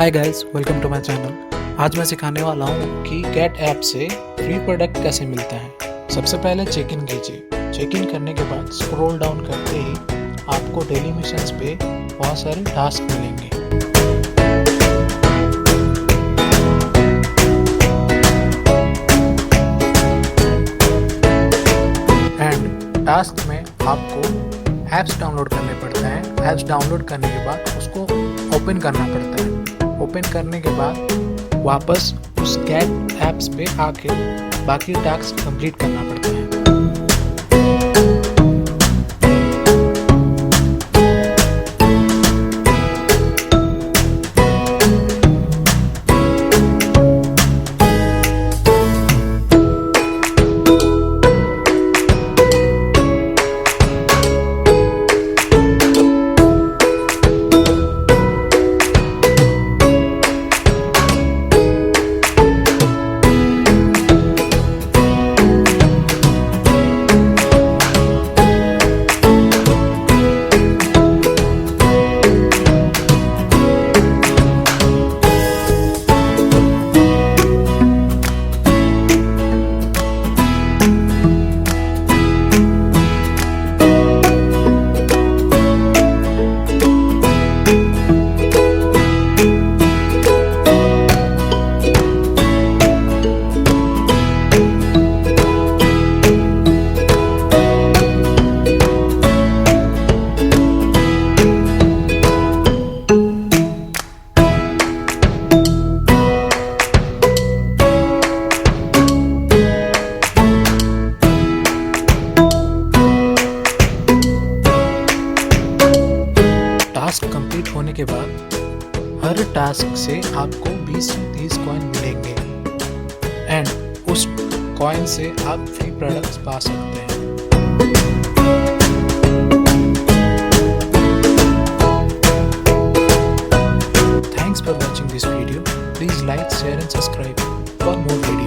Hi guys, welcome to my channel. आज मैं सिखाने वाला हूँ कि गेट ऐप से फ्री प्रोडक्ट कैसे मिलता है। सबसे पहले चेक इन कीजिए। चेक इन करने के बाद स्क्रॉल डाउन करते ही आपको डेली मिशंस पे बहुत सारे टास्क मिलेंगे। एंड टास्क में आपको ऐप्स डाउनलोड करने पड़ते हैं। ऐप्स डाउनलोड करने के बाद उसको ओपन करना पड़ता है। ओपन करने के बाद वापस उस गेट ऐप्स पे आके बाकी टास्क कंप्लीट करना पड़ता है। टास्क कंप्लीट होने के बाद हर टास्क से आपको 20 से 30 कॉइन मिलेंगे एंड उस कॉइन से आप फ्री प्रोडक्ट्स पा सकते हैं। Thanks for watching this video. Please like, share and subscribe for more video.